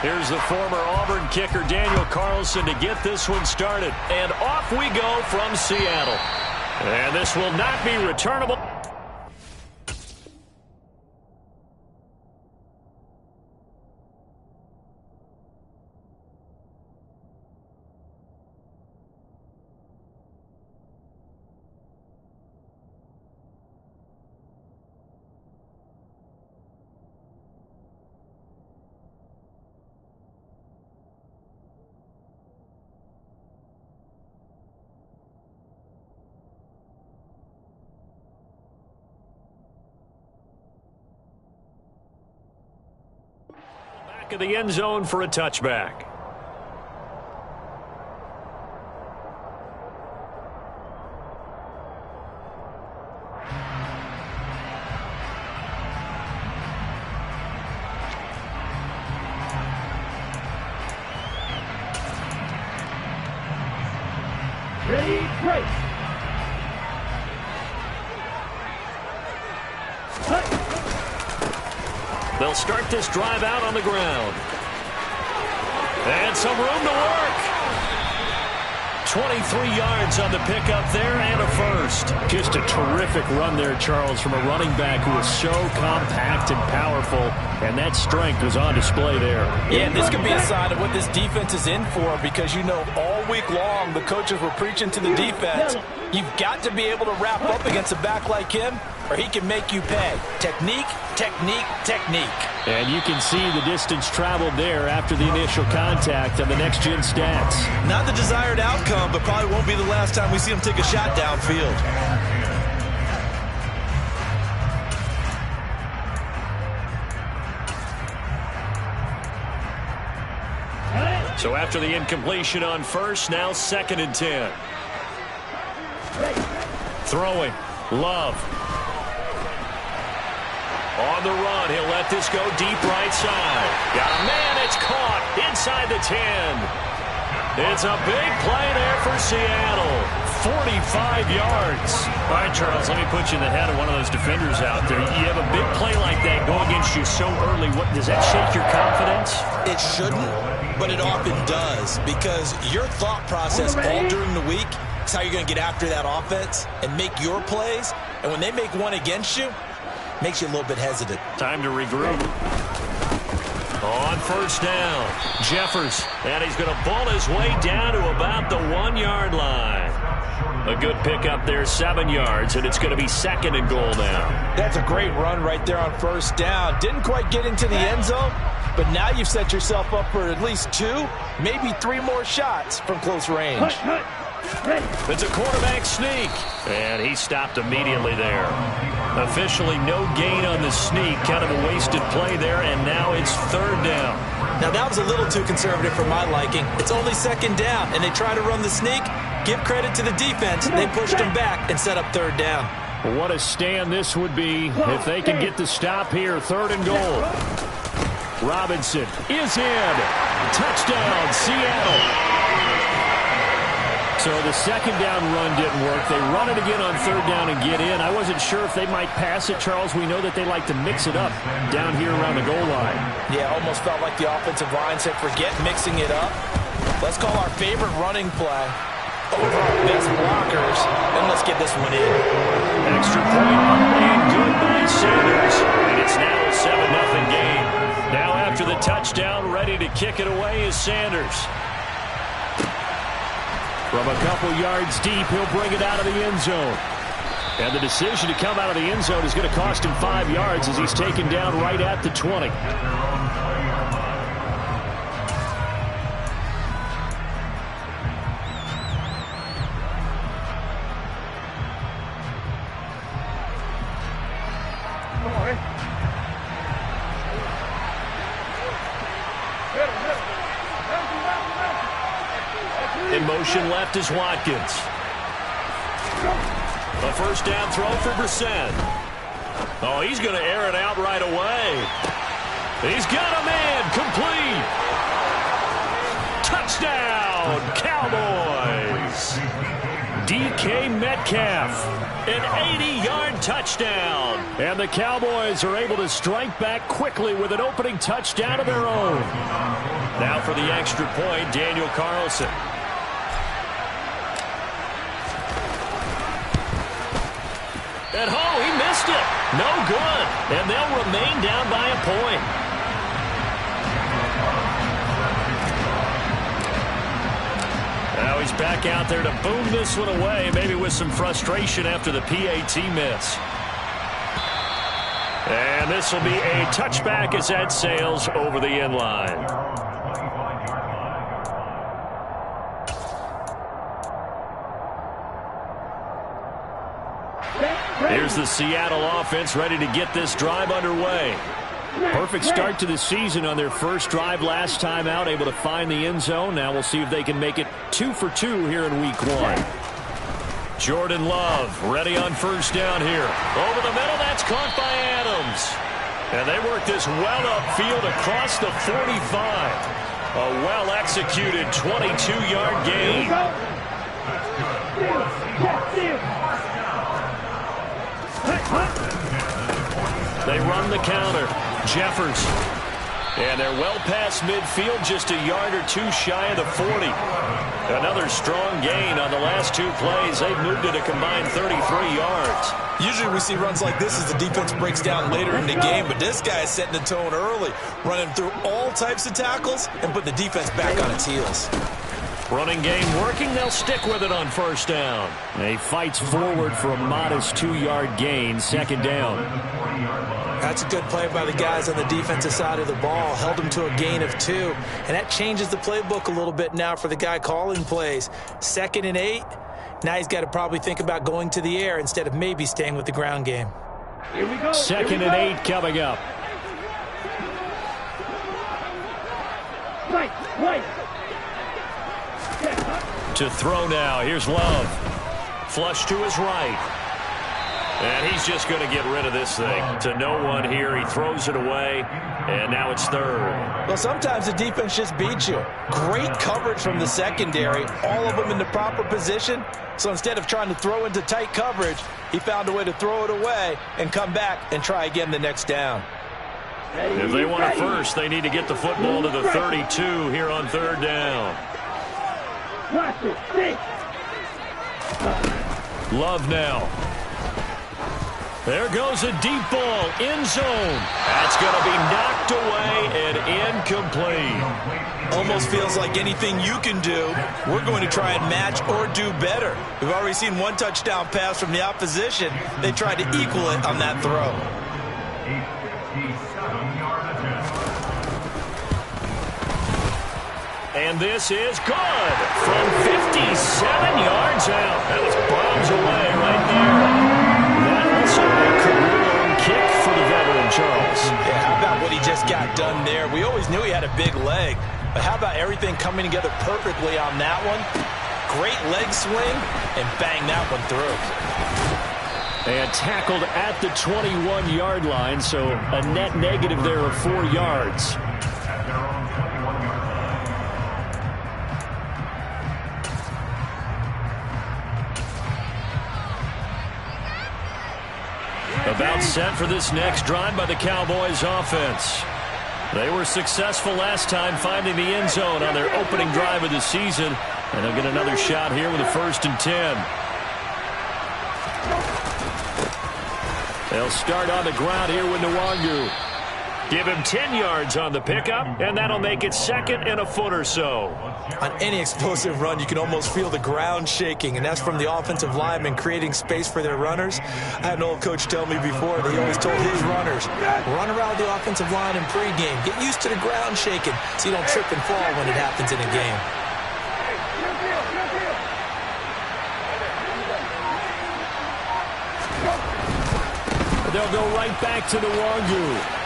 Here's the former Auburn kicker Daniel Carlson to get this one started. And off we go from Seattle. And this will not be returnable. Of the end zone for a touchback. Ready, break. They'll start this drive out on the ground. And some room to work. 23 yards on the pickup there and a first. Just a terrific run there, Charles, from a running back who is so compact and powerful, and that strength was on display there. Yeah, this could be a sign of what this defense is in for, because you know all week long the coaches were preaching to the defense. You've got to be able to wrap up against a back like him, or he can make you pay. Technique, technique, technique. And you can see the distance traveled there after the initial contact on the next-gen stats. Not the desired outcome, but probably won't be the last time we see him take a shot downfield. So after the incompletion on first, now 2nd and 10. Throwing. Love. On the run, he'll let this go deep right side. Got a man, it's caught inside the 10. It's a big play there for Seattle. 45 yards. All right, Charles, let me put you in the head of one of those defenders out there. You have a big play like that go against you so early. Does that shake your confidence? It shouldn't, but it often does, because your thought process all during the week is how you're going to get after that offense and make your plays. And when they make one against you, makes you a little bit hesitant. Time to regroup. On first down, Jeffers, and he's going to bull his way down to about the 1-yard line. A good pickup there, 7 yards, and it's going to be 2nd and goal now. That's a great run right there on first down. Didn't quite get into the end zone, but now you've set yourself up for at least 2, maybe 3 more shots from close range. It's a quarterback sneak, and he stopped immediately there. Officially no gain on the sneak, kind of a wasted play there, and now it's 3rd down. Now that was a little too conservative for my liking. It's only 2nd down, and they try to run the sneak. Give credit to the defense. They pushed him back and set up 3rd down. Well, what a stand this would be if they can get the stop here. 3rd and goal. Robinson is in. Touchdown, Seattle. So the 2nd down run didn't work. They run it again on 3rd down and get in. I wasn't sure if they might pass it, Charles. We know that they like to mix it up down here around the goal line. Yeah, almost felt like the offensive line said, forget mixing it up. Let's call our favorite running play over our best blockers, and let's get this one in. Extra point, and good by Sanders. And it's now a 7-0 game. Now after the touchdown, ready to kick it away is Sanders. From a couple yards deep, he'll bring it out of the end zone. And the decision to come out of the end zone is going to cost him 5 yards as he's taken down right at the 20. In motion left is Watkins. A 1st down throw for Brissett. Oh, he's going to air it out right away. He's got a man, complete. Touchdown, Cowboys. DK Metcalf. An 80-yard touchdown. And the Cowboys are able to strike back quickly with an opening touchdown of their own. Now for the extra point, Daniel Carlson. And he missed it. No good. And they'll remain down by a point. Now he's back out there to boom this one away, maybe with some frustration after the PAT miss. And this will be a touchback as that sails over the end line. Here's the Seattle offense ready to get this drive underway. Perfect start to the season on their first drive last time out, able to find the end zone. Now we'll see if they can make it 2 for 2 here in week 1. Jordan Love ready on first down here. Over the middle, that's caught by Adams. And they work this well upfield across the 45. A well-executed 22-yard gain. They run the counter. Jeffers. And they're well past midfield, just a yard or two shy of the 40. Another strong gain on the last 2 plays. They've moved it a combined 33 yards. Usually we see runs like this as the defense breaks down later in the game, but this guy is setting the tone early, running through all types of tackles and put the defense back on its heels. Running game working. They'll stick with it on first down. He fights forward for a modest 2-yard gain, second down. That's a good play by the guys on the defensive side of the ball. Held them to a gain of 2. And that changes the playbook a little bit now for the guy calling plays. 2nd and 8. Now he's got to probably think about going to the air instead of maybe staying with the ground game. Here we go. 2nd and 8 coming up. Right. To throw now. Here's Love. Flush to his right. And he's just going to get rid of this thing. To no one here. He throws it away. And now it's 3rd. Well, sometimes the defense just beats you. Great coverage from the secondary. All of them in the proper position. So instead of trying to throw into tight coverage, he found a way to throw it away and come back and try again the next down. If they want a first, they need to get the football to the 32 here on 3rd down. Love now. There goes a deep ball, end zone. That's going to be knocked away and incomplete. Almost feels like anything you can do, we're going to try and match or do better. We've already seen one touchdown pass from the opposition. They tried to equal it on that throw. And this is good from 57 yards out. That was bombs away right there. That also a career-long kick for the veteran, Charles. Yeah, how about what he just got done there? We always knew he had a big leg, but how about everything coming together perfectly on that one? Great leg swing, and bang that one through. And tackled at the 21-yard line, so a net negative there of 4 yards. About set for this next drive by the Cowboys offense. They were successful last time finding the end zone on their opening drive of the season. And they'll get another shot here with a 1st and 10. They'll start on the ground here with Nwangu. Give him 10 yards on the pickup, and that'll make it 2nd and a foot or so. On any explosive run, you can almost feel the ground shaking, and that's from the offensive linemen creating space for their runners. I had an old coach tell me before that he always told his runners, run around the offensive line in pregame. Get used to the ground shaking so you don't trip and fall when it happens in a game. They'll go right back to Nwangu.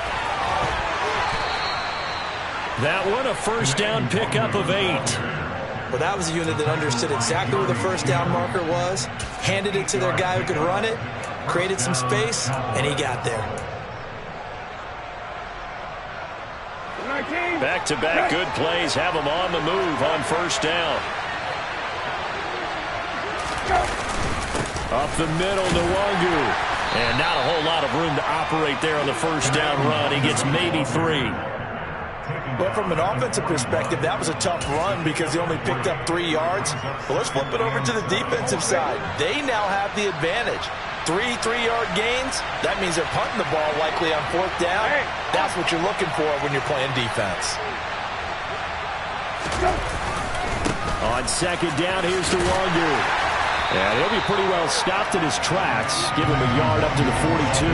That one, a 1st down pickup of 8. Well, that was a unit that understood exactly where the 1st down marker was, handed it to their guy who could run it, created some space, and he got there. Back-to-back good plays have them on the move on 1st down. Up the middle, Nwangwu. And not a whole lot of room to operate there on the first down run. He gets maybe 3. But from an offensive perspective, that was a tough run because he only picked up 3 yards. But let's flip it over to the defensive side. They now have the advantage. 3 3-yard gains, that means they're punting the ball likely on 4th down. That's what you're looking for when you're playing defense. On 2nd down, here's Nwangwu. And he'll be pretty well stopped in his tracks. Give him a yard up to the 42.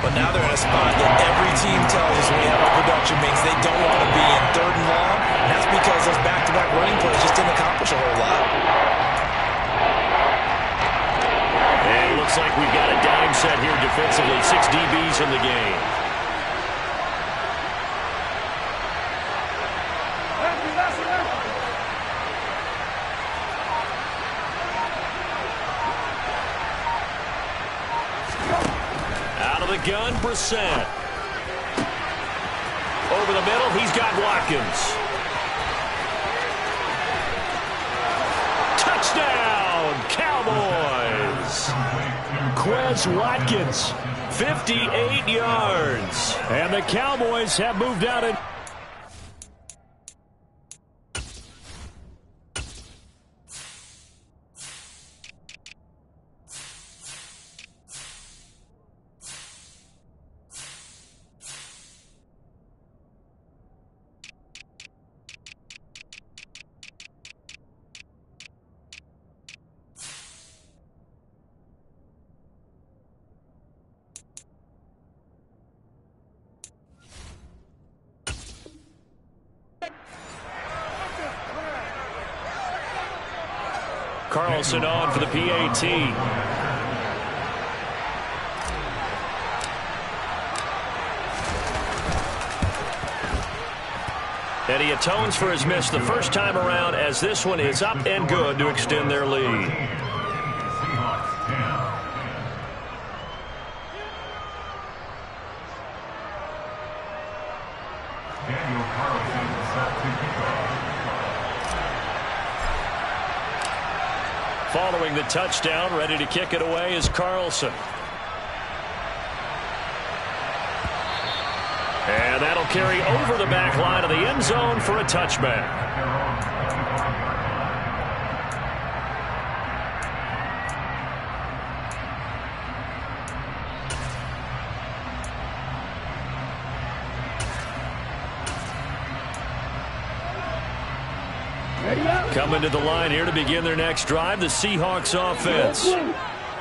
But now they're in a spot that every team tells us when we have our production means they don't want to be in 3rd and long. And that's because those back-to-back running plays just didn't accomplish a whole lot. And it looks like we've got a dime set here defensively. 6 DBs in the game. Gun, Brissett. Over the middle, he's got Watkins. Touchdown, Cowboys. Quez Watkins. 58 yards. And the Cowboys have moved out in. Carlson on for the PAT. And he atones for his miss the first time around as this one is up and good to extend their lead. Following the touchdown, ready to kick it away is Carlson. And that'll carry over the back line of the end zone for a touchback. Coming to the line here to begin their next drive, the Seahawks offense.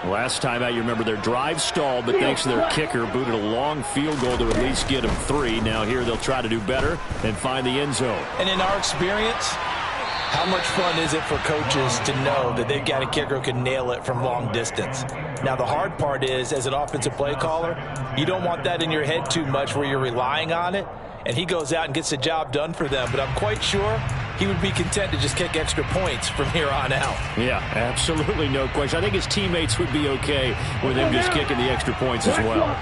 Last time out, you remember their drive stalled, but thanks to their kicker, booted a long field goal to at least get them 3. Now here they'll try to do better and find the end zone. And in our experience, how much fun is it for coaches to know that they've got a kicker who can nail it from long distance? Now, the hard part is, as an offensive play caller, you don't want that in your head too much where you're relying on it, and he goes out and gets the job done for them. But I'm quite sure he would be content to just kick extra points from here on out. Yeah, absolutely no question. I think his teammates would be okay with him just kicking the extra points as well.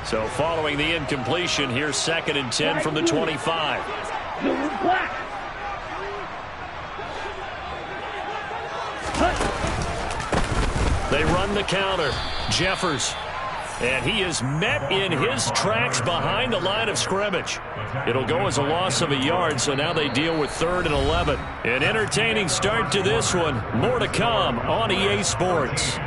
So following the incompletion, here's 2nd and 10 from the 25. They run the counter. Jeffers. And he is met in his tracks behind the line of scrimmage. It'll go as a loss of a yard, so now they deal with 3rd and 11. An entertaining start to this one. More to come on EA Sports.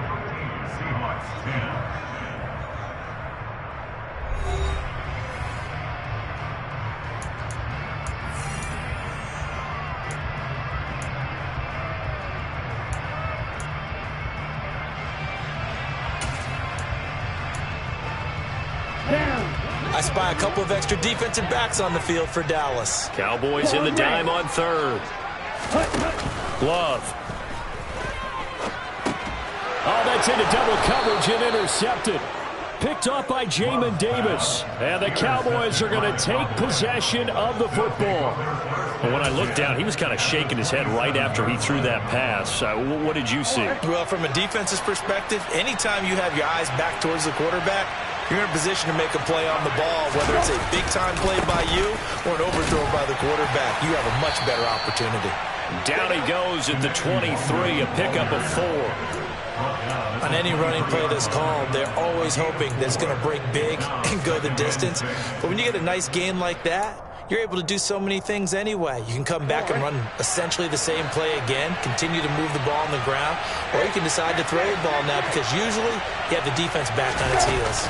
I spy a couple of extra defensive backs on the field for Dallas. Cowboys in the dime on 3rd. Love. Oh, that's into double coverage and intercepted. Picked off by Jamin Davis. And the Cowboys are going to take possession of the football. Well, when I looked down, he was kind of shaking his head right after he threw that pass. What did you see? Well, from a defense's perspective, anytime you have your eyes back towards the quarterback, you're in a position to make a play on the ball, whether it's a big-time play by you or an overthrow by the quarterback. You have a much better opportunity. Down he goes at the 23, a pickup of 4. On any running play that's called, they're always hoping that it's going to break big and go the distance. But when you get a nice gain like that, you're able to do so many things anyway. You can come back and run essentially the same play again, continue to move the ball on the ground, or you can decide to throw the ball now because usually you have the defense back on its heels.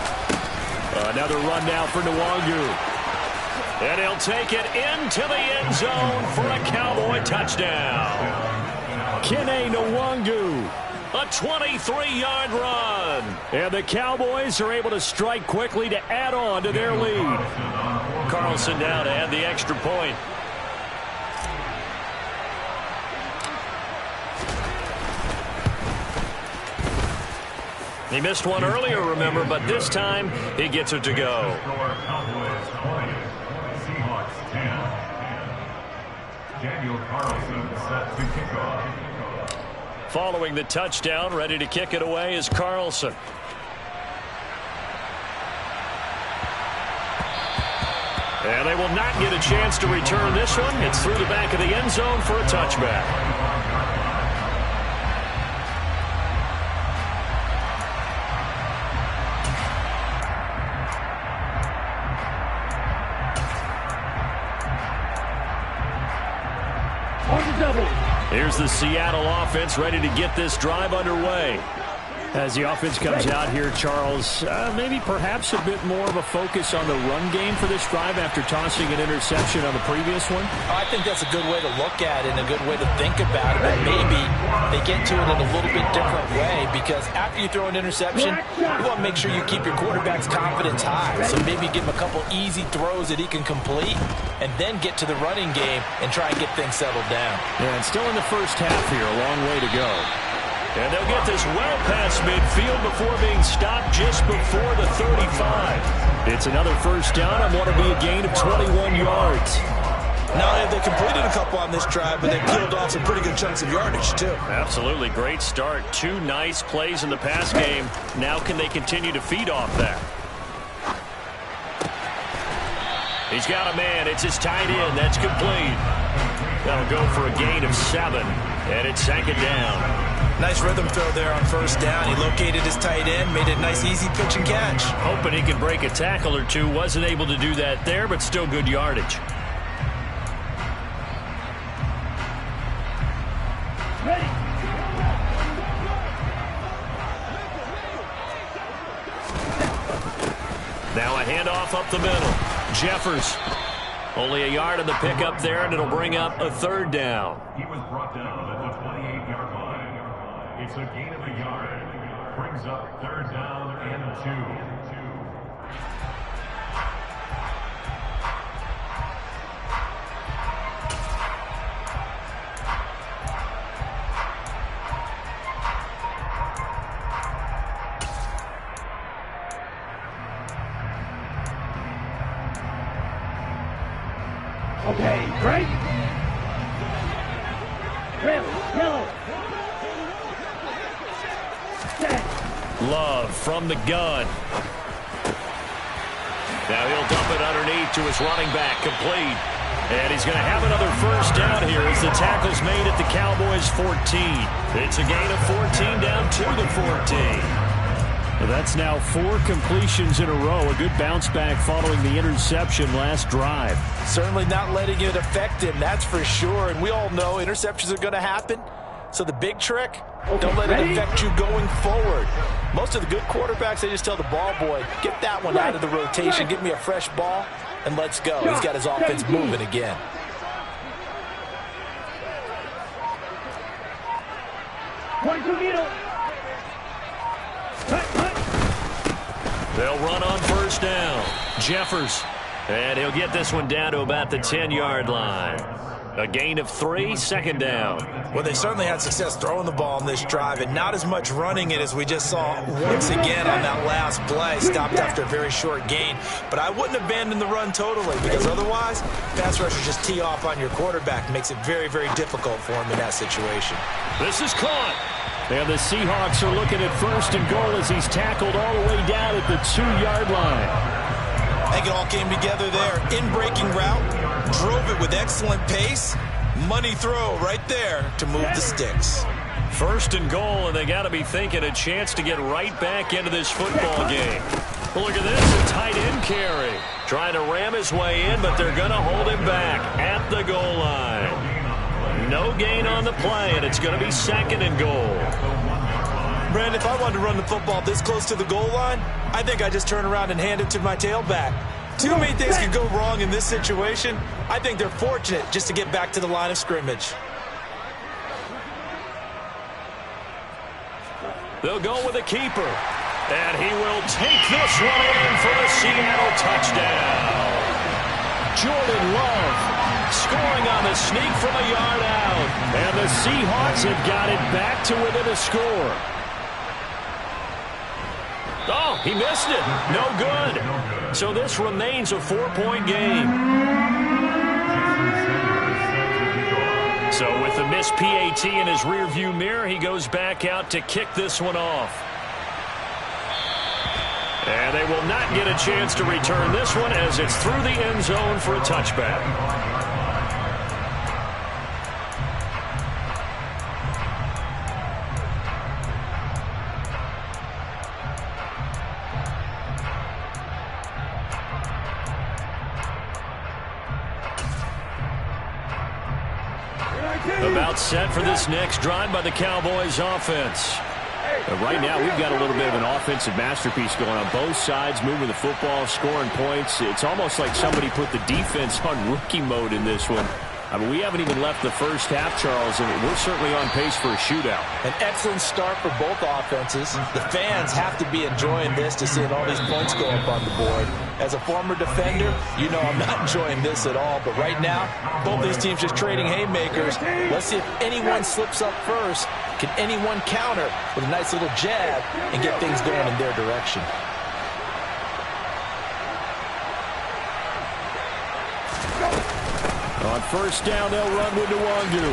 Another run now for Nwangu. And he'll take it into the end zone for a Cowboy touchdown. Kene Nwangu, a 23-yard run. And the Cowboys are able to strike quickly to add on to their lead. Carlson down to add the extra point. He missed one earlier, remember, but this time he gets it to go. Daniel Carlson set to kick off. Following the touchdown, ready to kick it away is Carlson. And they will not get a chance to return this one. It's through the back of the end zone for a touchback. Here's the Seattle offense ready to get this drive underway. As the offense comes out here, Charles, maybe perhaps a bit more of a focus on the run game for this drive after tossing an interception on the previous one? I think that's a good way to look at it and a good way to think about it. But maybe they get to it in a little bit different way because after you throw an interception, you want to make sure you keep your quarterback's confidence high. So maybe give him a couple easy throws that he can complete and then get to the running game and try and get things settled down. Yeah, and still in the first half here, a long way to go. And they'll get this well past midfield before being stopped just before the 35. It's another first down and want to be a gain of 21 yards. Not only have they completed a couple on this drive, but they peeled off some pretty good chunks of yardage, too. Absolutely. Great start. 2 nice plays in the pass game. Now can they continue to feed off that? He's got a man. It's his tight end. That's complete. That'll go for a gain of 7. And it's 2nd down. Nice rhythm throw there on first down. He located his tight end, made it a nice easy pitch and catch. Hoping he could break a tackle or two. Wasn't able to do that there, but still good yardage. Ready. Now a handoff up the middle. Jeffers. Only a yard on the pickup there, and it'll bring up a 3rd down. He was brought down at the 28-yard line. It's a gain of a yard. Brings up 3rd down and 2. Okay, break. Red, yellow. Set. Love from the gun. Now he'll dump it underneath to his running back, complete. And he's going to have another first down here as the tackle's made at the Cowboys' 14. It's a gain of 14 down to the 14. Well, that's now 4 completions in a row. A good bounce back following the interception last drive. Certainly not letting it affect him, that's for sure. And we all know interceptions are going to happen. So the big trick, don't let it affect you going forward. Most of the good quarterbacks, they just tell the ball boy, get that one out of the rotation, give me a fresh ball, and let's go. He's got his offense moving again. They'll run on first down. Jeffers. And he'll get this one down to about the 10-yard line. A gain of 3, 2nd down. Well, they certainly had success throwing the ball on this drive and not as much running it as we just saw once again on that last play. Stopped after a very short gain. But I wouldn't abandon the run totally because otherwise, pass rushers just tee off on your quarterback. Makes it very, very difficult for him in that situation. This is caught. And the Seahawks are looking at 1st and goal as he's tackled all the way down at the 2-yard line. I think it all came together there. In-breaking route, drove it with excellent pace, Money throw right there to move the sticks. 1st and goal, and they got to be thinking a chance to get right back into this football game. Well, look at this, a tight end carry. Trying to ram his way in, but they're going to hold him back at the goal line. No gain on the play, and it's going to be 2nd and goal. Brandon, if I wanted to run the football this close to the goal line, I think I'd just turn around and hand it to my tailback. Too many things could go wrong in this situation. I think they're fortunate just to get back to the line of scrimmage. They'll go with a keeper. And he will take this one in for a Seattle touchdown. Jordan Love scoring on the sneak from a yard out. And the Seahawks have got it back to within a score. Oh, he missed it. No good. So this remains a 4-point game. So with the missed PAT in his rearview mirror, he goes back out to kick this one off. And they will not get a chance to return this one as it's through the end zone for a touchback. About set for this next drive by the Cowboys offense. Right now, we've got a little bit of an offensive masterpiece going on both sides, moving the football, scoring points. It's almost like somebody put the defense on rookie mode in this one. I mean, we haven't even left the first half, Charles, and we're certainly on pace for a shootout. An excellent start for both offenses. The fans have to be enjoying this to seeing all these points go up on the board. As a former defender, you know I'm not enjoying this at all. But right now, both these teams just trading haymakers. Let's see if anyone slips up first. Can anyone counter with a nice little jab and get things going in their direction? On 1st down, they'll run with Nwangu.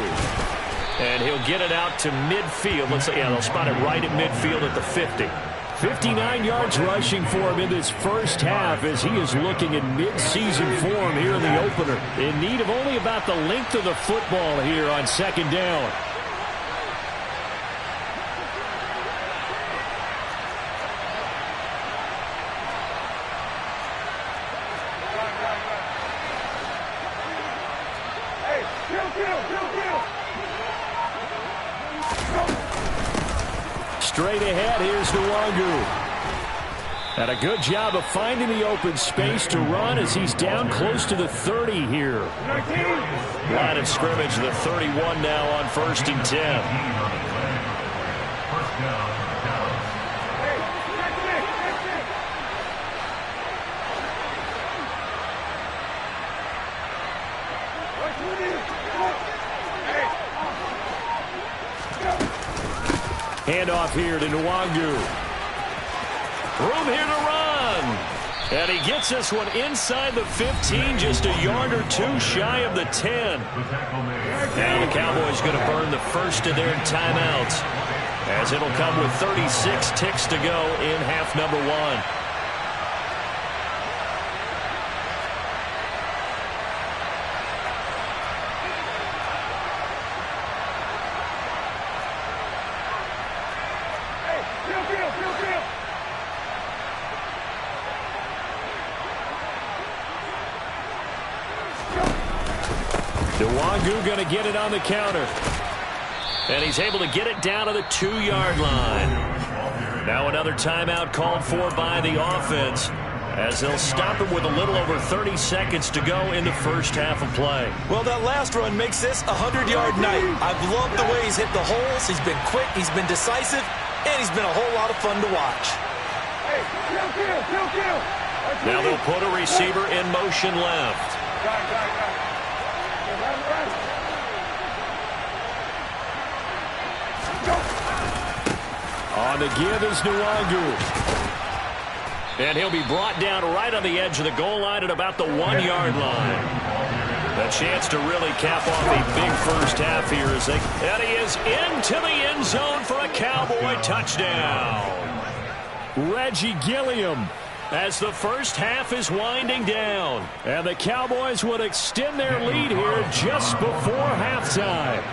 And he'll get it out to midfield. Let's say, yeah, they'll spot it right at midfield at the 50. 59 yards rushing for him in this first half as he is looking in mid-season form here in the opener. In need of only about the length of the football here on 2nd down. Straight ahead, here's Nwangu. And a good job of finding the open space to run as he's down close to the 30 here. Line of scrimmage, the 31 now on 1st and 10. First down, Dallas. Handoff here to Nwangu. Room here to run. And he gets this one inside the 15, just a yard or two shy of the 10. Now the Cowboys going to burn the first of their timeouts, as it'll come with 36 ticks to go in half number 1. Nwangu going to get it on the counter. And he's able to get it down to the 2-yard line. Now another timeout called for by the offense, as they'll stop him with a little over 30 seconds to go in the first half of play. Well, that last run makes this a 100-yard night. I've loved the way he's hit the holes. He's been quick, he's been decisive, and he's been a whole lot of fun to watch. Now they'll put a receiver in motion left. On the give is Nwangu. And he'll be brought down right on the edge of the goal line at about the 1-yard line. A chance to really cap off a big first half here as and he is into the end zone for a Cowboy touchdown. Reggie Gilliam as the first half is winding down. And the Cowboys would extend their lead here just before halftime.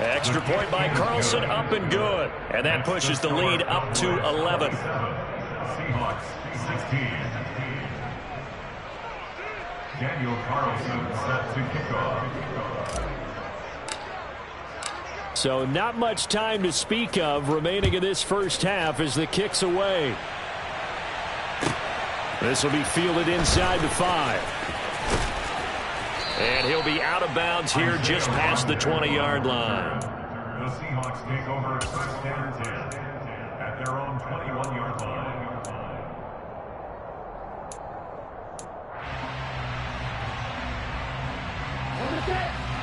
Extra point by Carlson, up and good. And that pushes the lead up to 11. Seahawks 16. Daniel Carlson set to kick off. So not much time to speak of remaining in this first half as the kick's away. This will be fielded inside the 5. And he'll be out of bounds here just past the 20-yard line. The Seahawks take over first and 10 at their own 21-yard line.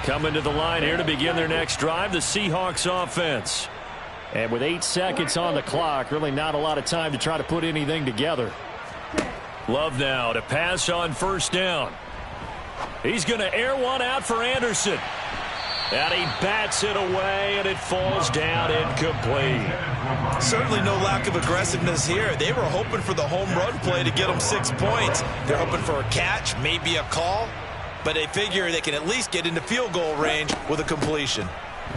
Coming to the line here to begin their next drive, the Seahawks offense. And with 8 seconds on the clock, really not a lot of time to try to put anything together. Love now to pass on first down. He's going to air one out for Anderson. And he bats it away, and it falls down incomplete. Certainly no lack of aggressiveness here. They were hoping for the home run play to get them 6 points. They're hoping for a catch, maybe a call. But they figure they can at least get into field goal range with a completion.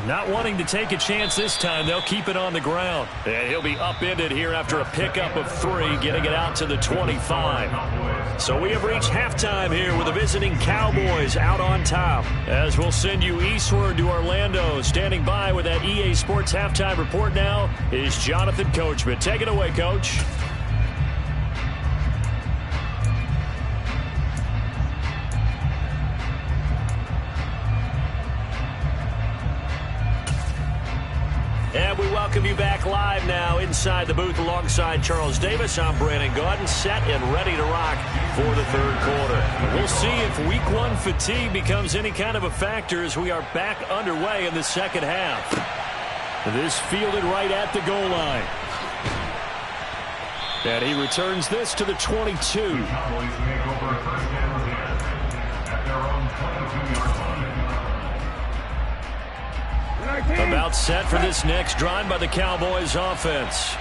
Not wanting to take a chance this time, they'll keep it on the ground. And he'll be upended here after a pickup of 3, getting it out to the 25. So we have reached halftime here with the visiting Cowboys out on top. As we'll send you eastward to Orlando. Standing by with that EA Sports halftime report now is Jonathan Coachman. Take it away, Coach. And we welcome you back live now inside the booth alongside Charles Davis. I'm Brandon Gaudin, set and ready to rock for the third quarter. We'll see if week 1 fatigue becomes any kind of a factor as we are back underway in the second half. This fielded right at the goal line. And he returns this to the 22. The Cowboys take over first and 10 at their own 22-yard line. About set for this next drive by the Cowboys offense.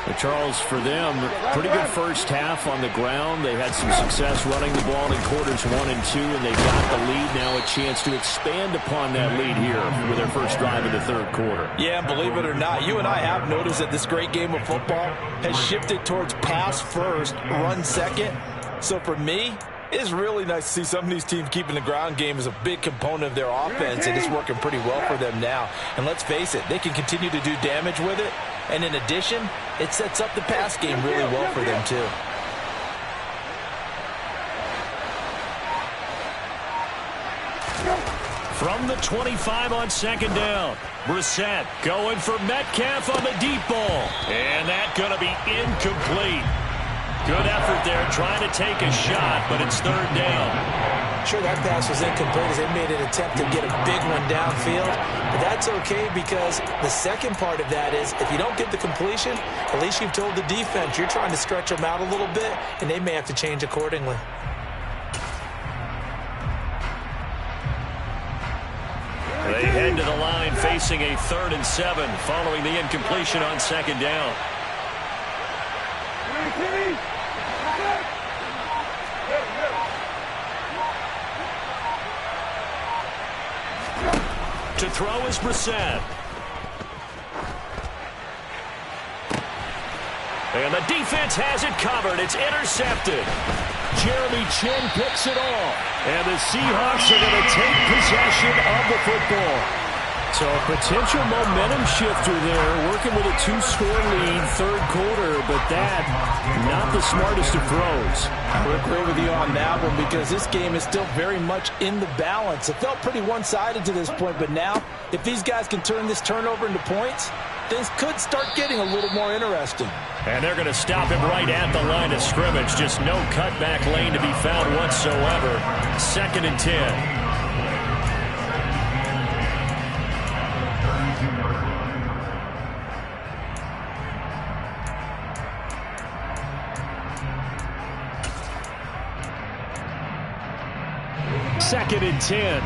But Charles, for them, pretty good first half on the ground. They had some success running the ball in quarters 1 and 2, and they got the lead. Now a chance to expand upon that lead here with their first drive in the third quarter. Yeah, believe it or not, you and I have noticed that this great game of football has shifted towards pass first, run second. So for me, it's really nice to see some of these teams keeping the ground game as a big component of their offense, and it's working pretty well for them now. And let's face it, they can continue to do damage with it. And in addition, it sets up the pass game really well for them too. From the 25 on second down, Brissett going for Metcalf on the deep ball. And that's going to be incomplete. Good effort there, trying to take a shot, but it's third down. Sure, that pass was incomplete as they made an attempt to get a big one downfield. But that's okay because the second part of that is if you don't get the completion, at least you've told the defense you're trying to stretch them out a little bit, and they may have to change accordingly. They head to the line facing a 3rd and 7 following the incompletion on second down. To throw is Brissett. And the defense has it covered. It's intercepted. Jeremy Chinn picks it off. And the Seahawks are going to take possession of the football. So a potential momentum shifter there, working with a 2-score lead, third quarter, but that, not the smartest of throws. I would agree with you on that one because this game is still very much in the balance. It felt pretty one-sided to this point, but now, if these guys can turn this turnover into points, things could start getting a little more interesting. And they're going to stop him right at the line of scrimmage. Just no cutback lane to be found whatsoever. 2nd and 10. Second and 10.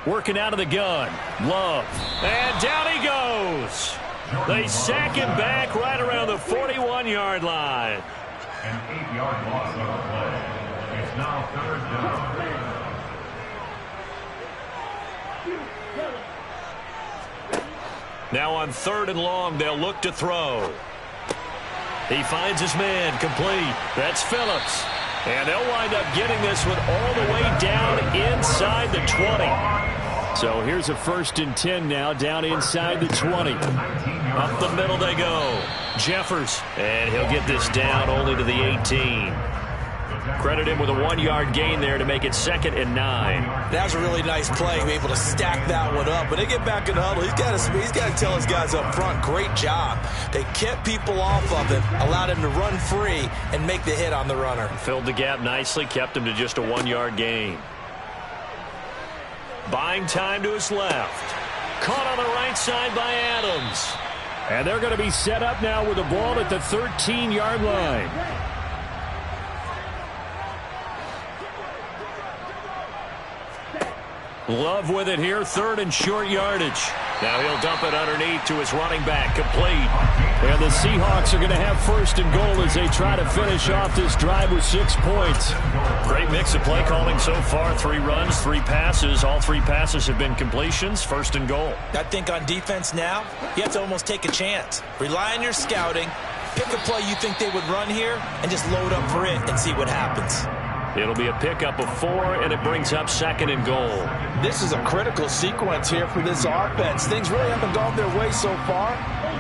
Working out of the gun. Love. And down he goes. They sack him back right around the 41-yard line. An 8-yard loss on the play. It's now third down. Now on 3rd and long, they'll look to throw. He finds his man, complete. That's Phillips. And they'll wind up getting this one all the way down inside the 20. So here's a 1st and 10 now, down inside the 20. Up the middle they go. Jeffers. And he'll get this down only to the 18. Credit him with a 1-yard gain there to make it 2nd and 9. That was a really nice play, to be able to stack that one up. When they get back in the huddle, he's got to tell his guys up front, great job. They kept people off of him, allowed him to run free, and make the hit on the runner. Filled the gap nicely, kept him to just a 1-yard gain. Buying time to his left. Caught on the right side by Adams. And they're going to be set up now with the ball at the 13-yard line. Love with it here, 3rd and short yardage. Now he'll dump it underneath to his running back, complete. And the Seahawks are going to have 1st and goal as they try to finish off this drive with 6 points. Great mix of play calling so far. 3 runs, 3 passes. All 3 passes have been completions. 1st and goal. I think on defense now, you have to almost take a chance. Rely on your scouting. Pick a play you think they would run here and just load up for it and see what happens. It'll be a pickup of 4, and it brings up 2nd and goal. This is a critical sequence here for this offense. Things really haven't gone their way so far.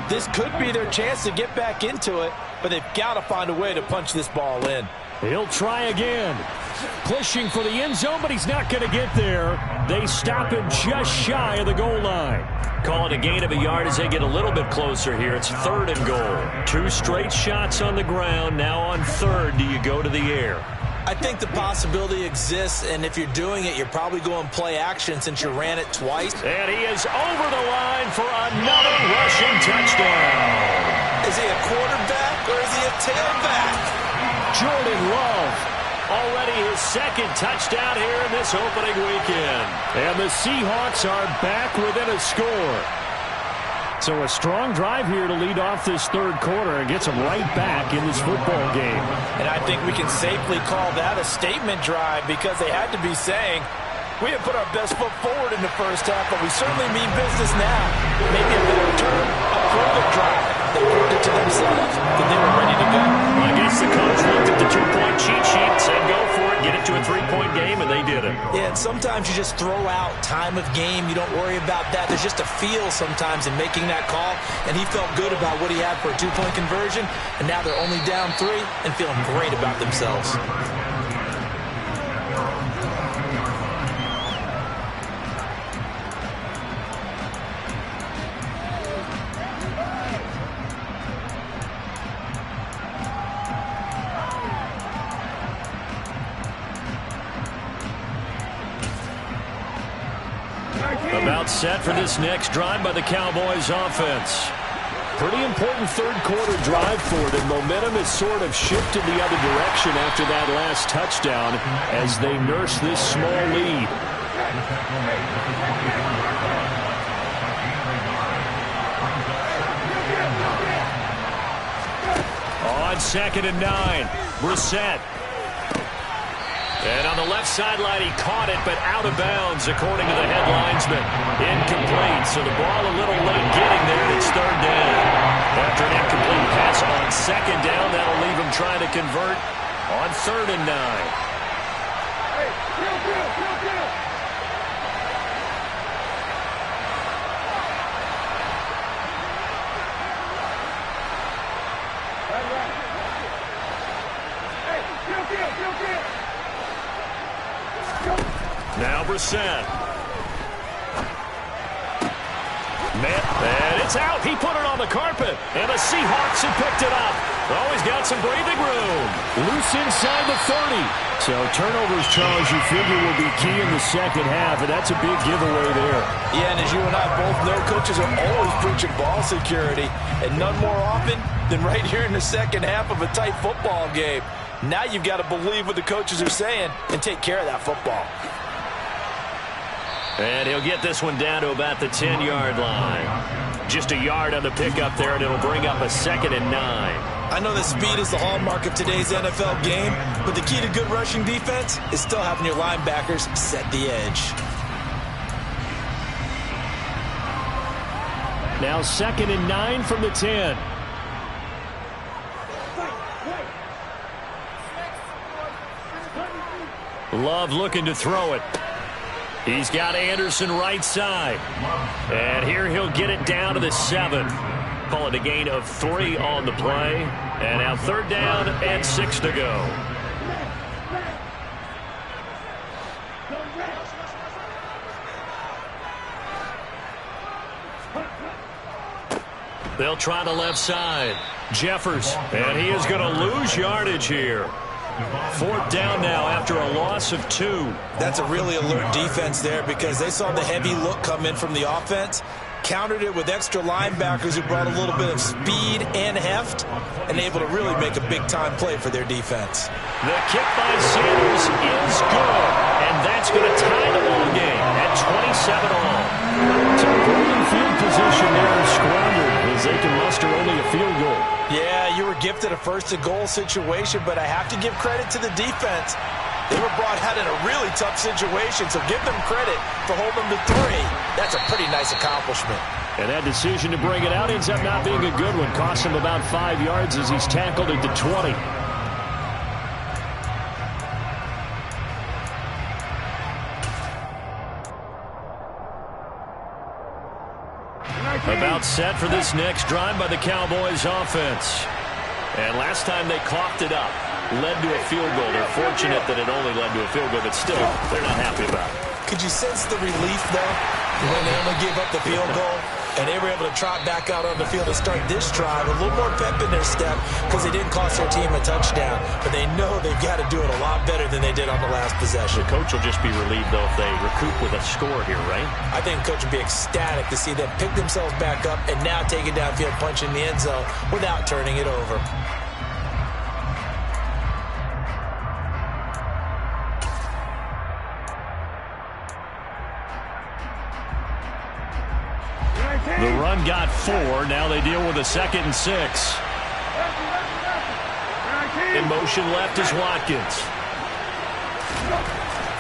This could be their chance to get back into it, but they've got to find a way to punch this ball in. He'll try again. Pushing for the end zone, but he's not going to get there. They stop him just shy of the goal line. Calling a gain of a yard as they get a little bit closer here. It's 3rd and goal. 2 straight shots on the ground. Now on 3rd, do you go to the air? I think the possibility exists, and if you're doing it, you're probably going play action since you ran it twice. And he is over the line for another rushing touchdown. Is he a quarterback or is he a tailback? Jordan Love. Already his 2nd touchdown here in this opening weekend. And the Seahawks are back within a score. So a strong drive here to lead off this 3rd quarter and gets them right back in this football game. And I think we can safely call that a statement drive because they had to be saying, we have put our best foot forward in the first half, but we certainly mean business now. Maybe a better term, a further drive. They proved it to themselves that they were ready to go. I guess the coach looked at the 2-point cheat sheet, said go for it, get it to a 3-point game, and they did it. Yeah, and sometimes you just throw out time of game. You don't worry about that. There's just a feel sometimes in making that call, and he felt good about what he had for a 2-point conversion, and now they're only down 3 and feeling great about themselves. About set for this next drive by the Cowboys offense. Pretty important 3rd quarter drive for them. Momentum has sort of shifted the other direction after that last touchdown as they nurse this small lead. On 2nd and 9, Brissett. And on the left sideline, he caught it, but out of bounds, according to the head linesman. Incomplete, so the ball a little late getting there, and it's 3rd down. After an incomplete pass on 2nd down, that'll leave him trying to convert on 3rd and 9. Now Brissett. And it's out. He put it on the carpet. And the Seahawks have picked it up. Oh, he's got some breathing room. Loose inside the 30. So turnovers, Charles, you figure will be key in the 2nd half, and that's a big giveaway there. Yeah, and as you and I both know, coaches are always preaching ball security, and none more often than right here in the 2nd half of a tight football game. Now you've got to believe what the coaches are saying and take care of that football. And he'll get this one down to about the 10-yard line. Just a yard on the pickup there, and it'll bring up a 2nd and 9. I know that speed is the hallmark of today's NFL game, but the key to good rushing defense is still having your linebackers set the edge. Now 2nd and 9 from the 10. Love looking to throw it. He's got Anderson right side. And here he'll get it down to the 7. Call it a gain of 3 on the play. And now 3rd down and 6 to go. They'll try the left side. Jeffers, and he is going to lose yardage here. 4th down now after a loss of 2. That's a really alert defense there because they saw the heavy look come in from the offense, countered it with extra linebackers who brought a little bit of speed and heft, and able to really make a big-time play for their defense. The kick by Sanders is good, and that's going to tie the ball game at 27 all. So golden field position there is squandered as they can muster only a field goal. Yeah, you were gifted a 1st-and-goal situation, but I have to give credit to the defense. They were brought out in a really tough situation, so give them credit for holding them to 3. That's a pretty nice accomplishment. And that decision to bring it out ends up not being a good one. Costs him about 5 yards as he's tackled at the 20. About set for this next drive by the Cowboys offense. And last time they coughed it up, led to a field goal. They're fortunate that it only led to a field goal, but still, they're not happy about it. Could you sense the relief, though, when they only gave up the field goal and they were able to trot back out on the field and start this drive? A little more pep in their step because they didn't cost their team a touchdown, but they know they've got to do it a lot better than they did on the last possession. The coach will just be relieved, though, if they recoup with a score here, right? I think the coach will be ecstatic to see them pick themselves back up and now take it downfield, punch in the end zone without turning it over. The run got 4. Now they deal with a 2nd and 6. In motion left is Watkins.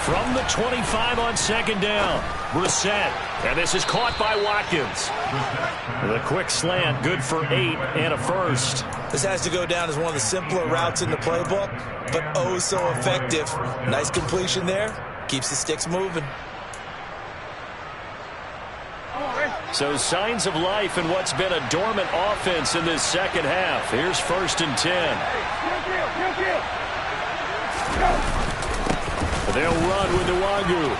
From the 25 on 2nd down. Brissett. And this is caught by Watkins. The quick slant, good for 8 and a 1st. This has to go down as one of the simpler routes in the playbook, but oh so effective. Nice completion there. Keeps the sticks moving. So signs of life in what's been a dormant offense in this 2nd half. Here's 1st and 10. They'll run with Nwangu.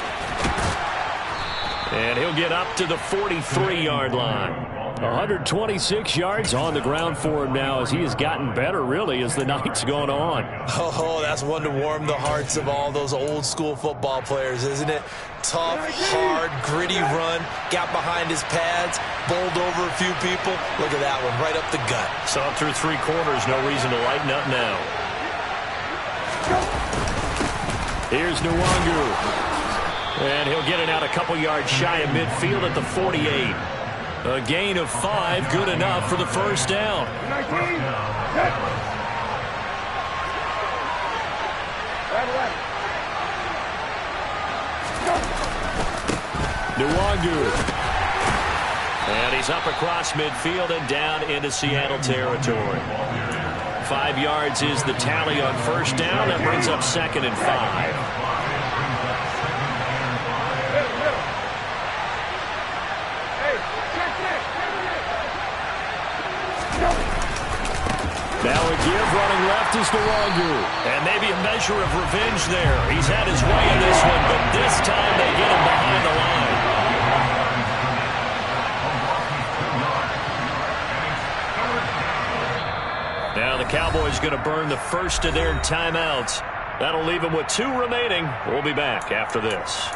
And he'll get up to the 43-yard line. 126 yards on the ground for him now as he has gotten better, really, as the night's gone on. Oh, that's one to warm the hearts of all those old-school football players, isn't it? Tough, hard, gritty run, got behind his pads, bowled over a few people. Look at that one, right up the gut. Saw through 3 quarters, no reason to lighten up now. Here's Nwangu. And he'll get it out a couple yards shy of midfield at the 48. A gain of 5, good enough for the 1st down. Nwangu. And he's up across midfield and down into Seattle territory. 5 yards is the tally on 1st down. That brings up 2nd and 5. Now a give running left is Nwangu. And maybe a measure of revenge there. He's had his way in this one, but this time they get him behind the line. Now the Cowboys going to burn the first of their timeouts. That'll leave them with 2 remaining. We'll be back after this.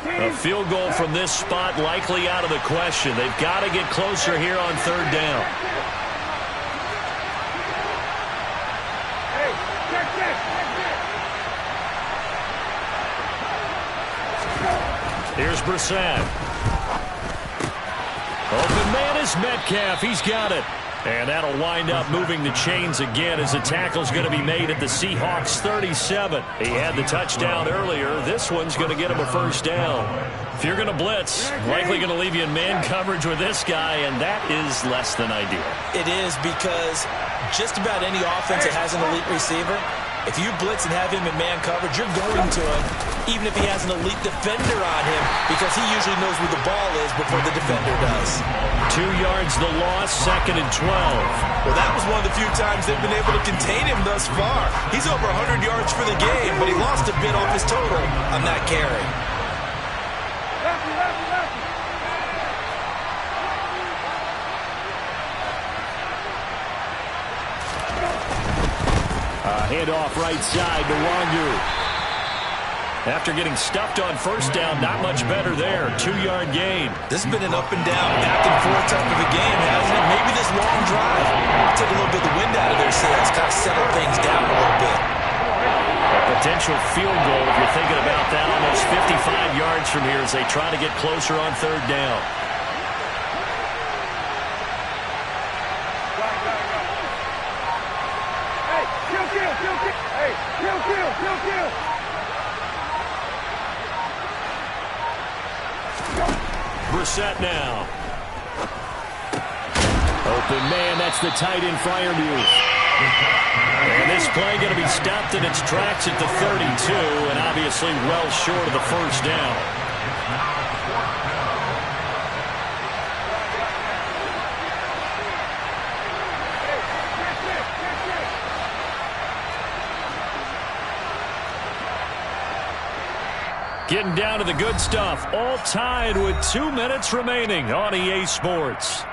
A field goal from this spot likely out of the question. They've got to get closer here on 3rd down. Here's Brissett. Open man is Metcalf. He's got it. And that'll wind up moving the chains again as the tackle's going to be made at the Seahawks 37. He had the touchdown earlier. This one's going to get him a first down. If you're going to blitz, likely going to leave you in man coverage with this guy, and that is less than ideal. It is, because just about any offense that has an elite receiver, if you blitz and have him in man coverage, you're going to him, even if he has an elite defender on him, because he usually knows where the ball is before the defender does. 2 yards the loss, 2nd and 12. Well, that was one of the few times they've been able to contain him thus far. He's over 100 yards for the game, but he lost a bit off his total on that carry. Handoff right side to Wangu. After getting stuffed on first down, not much better there. 2-yard gain. This has been an up and down, back and forth type of a game, hasn't it? Maybe this long drive took a little bit of the wind out of their sails, kind of settled things down a little bit. A potential field goal, if you're thinking about that, almost 55 yards from here as they try to get closer on 3rd down. Brissett now. Open man, that's the tight end Freiermuth. And this play going to be stopped in its tracks at the 32, and obviously well short of the first down. Getting down to the good stuff, all tied with 2 minutes remaining on EA Sports.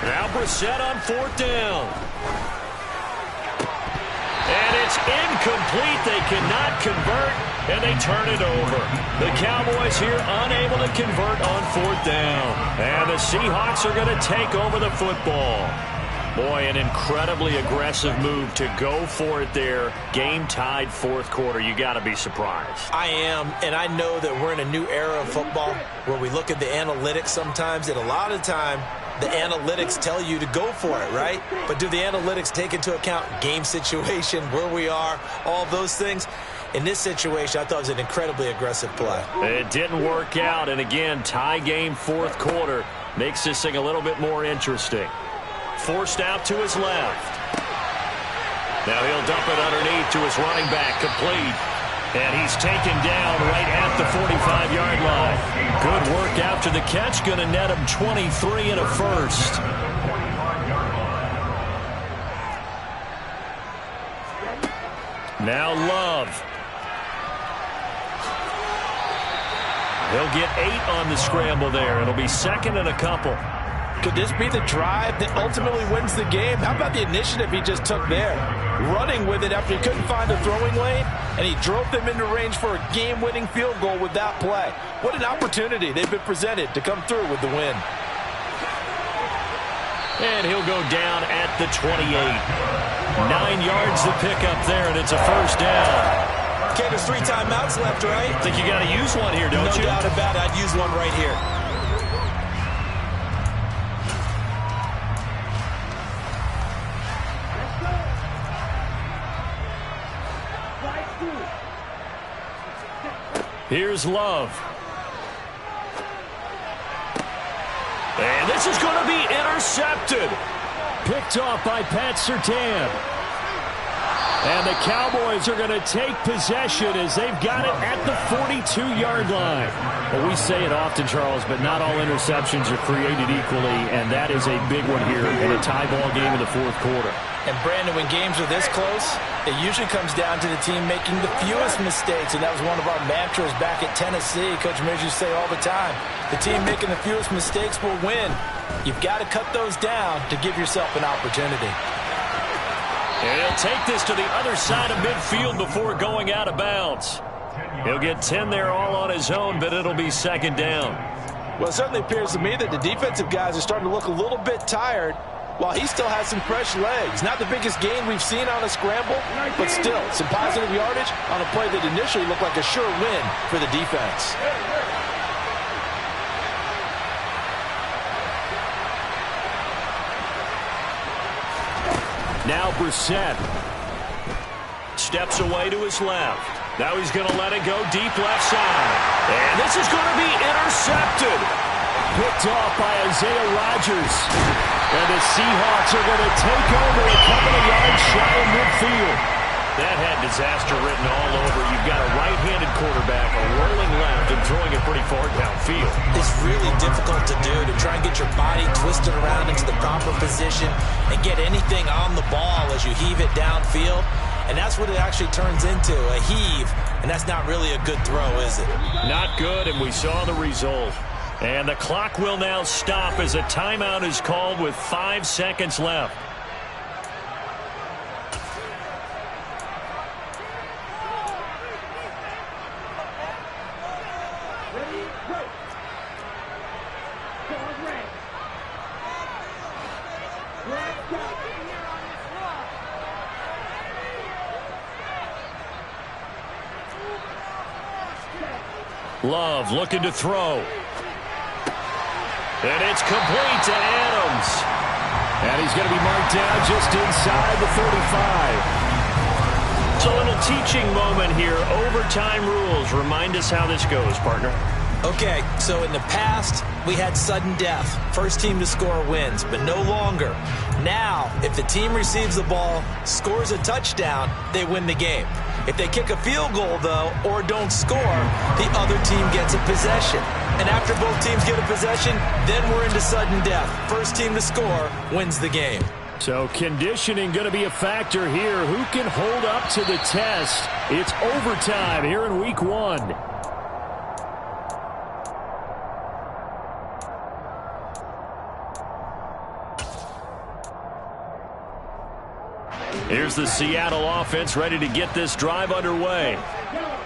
Now Brissett on 4th down. And it's incomplete. They cannot convert, and they turn it over. The Cowboys here unable to convert on 4th down. And the Seahawks are going to take over the football. Boy, an incredibly aggressive move to go for it there. Game tied 4th quarter. You got to be surprised. I am, and I know that we're in a new era of football where we look at the analytics sometimes, and a lot of the time the analytics tell you to go for it, right? But do the analytics take into account game situation, where we are, all those things? In this situation, I thought it was an incredibly aggressive play. It didn't work out, and again, tie game 4th quarter makes this thing a little bit more interesting. Forced out to his left. Now he'll dump it underneath to his running back, complete. And he's taken down right at the 45-yard line. Good work after the catch. Going to net him 23 and a first. Now Love. He'll get 8 on the scramble there. It'll be 2nd and a couple. Could this be the drive that ultimately wins the game? How about the initiative he just took there? Running with it after he couldn't find a throwing lane, and he drove them into range for a game-winning field goal with that play. What an opportunity they've been presented to come through with the win. And he'll go down at the 28. 9 yards to pick up there, and it's a first down. Okay, there's 3 timeouts left, right? I think you got to use one here, don't you? No doubt about it. I'd use one right here. Here's Love. And this is going to be intercepted. Picked off by Pat Surtain. And the Cowboys are going to take possession as they've got it at the 42-yard line. Well, we say it often, Charles, but not all interceptions are created equally, and that is a big one here in a tie ball game in the fourth quarter. And, Brandon, when games are this close, it usually comes down to the team making the fewest mistakes, and that was one of our mantras back at Tennessee. Coach Mears used to say all the time, the team making the fewest mistakes will win. You've got to cut those down to give yourself an opportunity. And he'll take this to the other side of midfield before going out of bounds. He'll get 10 there all on his own, but it'll be second down. Well, it certainly appears to me that the defensive guys are starting to look a little bit tired while he still has some fresh legs. Not the biggest gain we've seen on a scramble, but still some positive yardage on a play that initially looked like a sure win for the defense. Now Brissett steps away to his left. Now he's going to let it go deep left side. And this is going to be intercepted. Picked off by Isaiah Rodgers. And the Seahawks are going to take over a couple of yards shy of midfield. That had disaster written all over. You've got a right-handed quarterback, a rolling left, and throwing it pretty far downfield. It's really difficult to do, to try and get your body twisted around into the proper position and get anything on the ball as you heave it downfield. And that's what it actually turns into, a heave. And that's not really a good throw, is it? Not good, and we saw the result. And the clock will now stop as a timeout is called with 5 seconds left. Love looking to throw. And it's complete to Adams. And he's going to be marked down just inside the 35. It's a little teaching moment here. Overtime rules. Remind us how this goes, partner. Okay, so in the past, we had sudden death. First team to score wins, but no longer. Now, if the team receives the ball, scores a touchdown, they win the game. If they kick a field goal, though, or don't score, the other team gets a possession. And after both teams get a possession, then we're into sudden death. First team to score wins the game. So conditioning going to be a factor here. Who can hold up to the test? It's overtime here in week 1. Here's the Seattle offense ready to get this drive underway.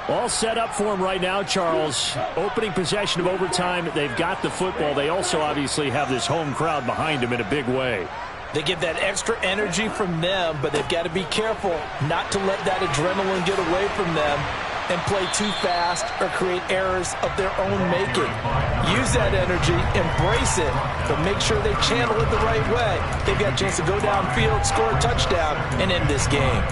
All set up for them right now, Charles. Opening possession of overtime. They've got the football. They also obviously have this home crowd behind them in a big way. They get that extra energy from them, but they've got to be careful not to let that adrenaline get away from them and play too fast or create errors of their own making. Use that energy, embrace it, but make sure they channel it the right way. They've got a chance to go downfield, score a touchdown, and end this game.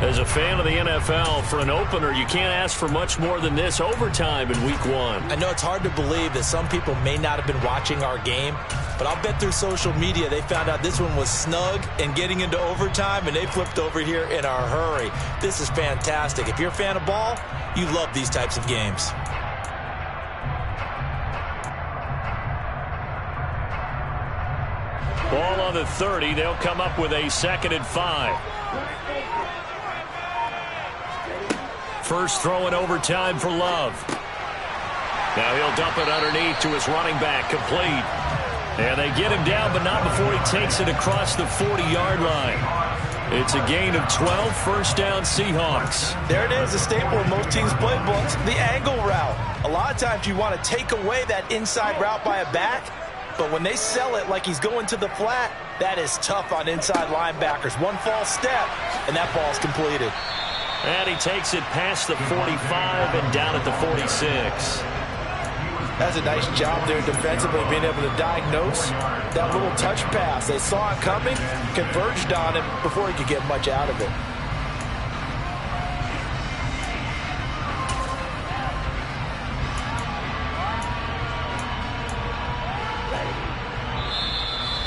As a fan of the NFL, for an opener, you can't ask for much more than this overtime in week 1. I know it's hard to believe that some people may not have been watching our game, but I'll bet through social media they found out this one was snug and getting into overtime, and they flipped over here in a hurry. This is fantastic. If you're a fan of ball, you love these types of games. Ball on the 30. They'll come up with a 2nd and 5. First throw in overtime for Love. Now he'll dump it underneath to his running back, complete. And they get him down, but not before he takes it across the 40-yard line. It's a gain of 12, first down Seahawks. There it is, a staple of most teams' playbooks, the angle route. A lot of times you want to take away that inside route by a back, but when they sell it like he's going to the flat, that is tough on inside linebackers. One false step, and that ball's completed. And he takes it past the 45 and down at the 46. That's a nice job there defensively, being able to diagnose that little touch pass. They saw it coming, converged on him before he could get much out of it.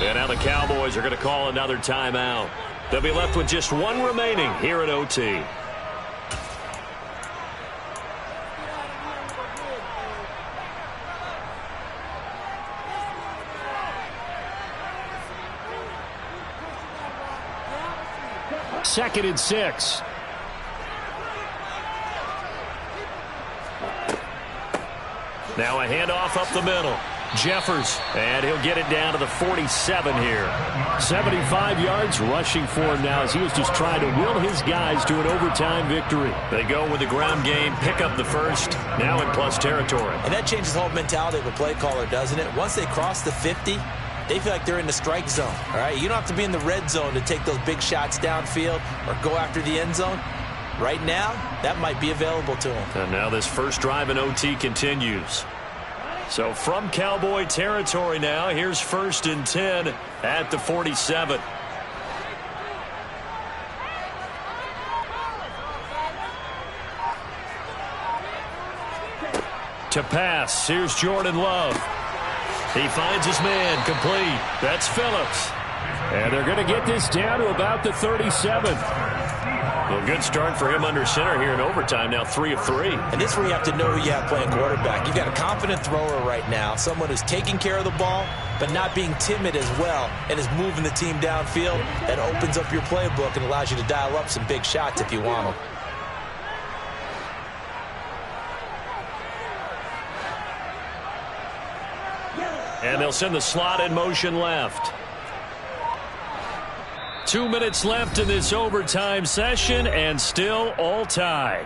And now the Cowboys are going to call another timeout. They'll be left with just one remaining here at OT. Second and 6. Now a handoff up the middle. Jeffers, and he'll get it down to the 47 here. 75 yards rushing for him now as he was just trying to will his guys to an overtime victory. They go with the ground game, pick up the first, now in plus territory. And that changes the whole mentality of a play caller, doesn't it? Once they cross the 50, they feel like they're in the strike zone, all right? You don't have to be in the red zone to take those big shots downfield or go after the end zone. Right now, that might be available to them. And now this first drive in OT continues. So from Cowboy territory now, here's 1st and 10 at the 47. To pass, here's Jordan Love. He finds his man, complete. That's Phillips. And they're going to get this down to about the 37. Well, good start for him under center here in overtime. Now 3 of 3. And this is where you have to know who you have playing quarterback. You've got a confident thrower right now, someone who's taking care of the ball, but not being timid as well, and is moving the team downfield. That opens up your playbook and allows you to dial up some big shots if you want them. And they'll send the slot in motion left. 2 minutes left in this overtime session, and still all tied.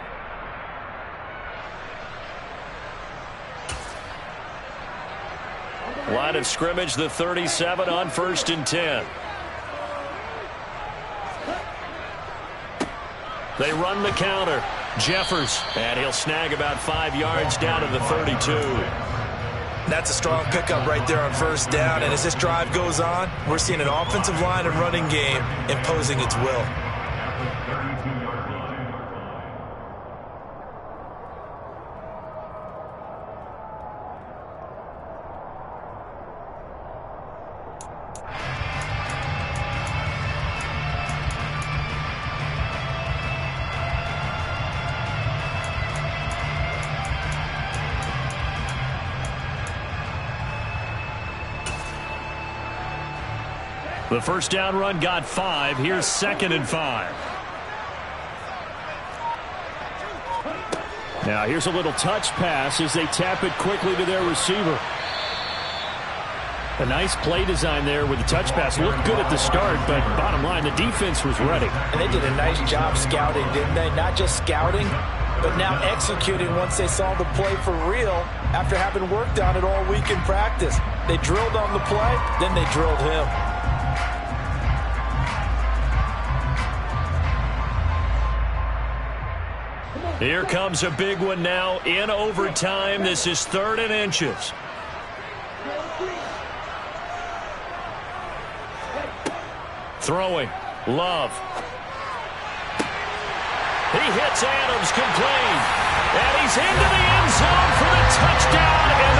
Line of scrimmage, the 37 on 1st and 10. They run the counter. Jeffers, and he'll snag about 5 yards down to the 32. That's a strong pickup right there on 1st down. And as this drive goes on, we're seeing an offensive line and running game imposing its will. The first down run got 5. Here's 2nd and 5. Now here's a little touch pass as they tap it quickly to their receiver. A nice play design there with the touch pass. Looked good at the start, but bottom line, the defense was ready. And they did a nice job scouting, didn't they? Not just scouting, but now executing once they saw the play for real after having worked on it all week in practice. They drilled on the play, then they drilled him. Here comes a big one now in overtime. This is 3rd and inches. Throwing. Love. He hits Adams complete. And he's into the end zone for the touchdown. And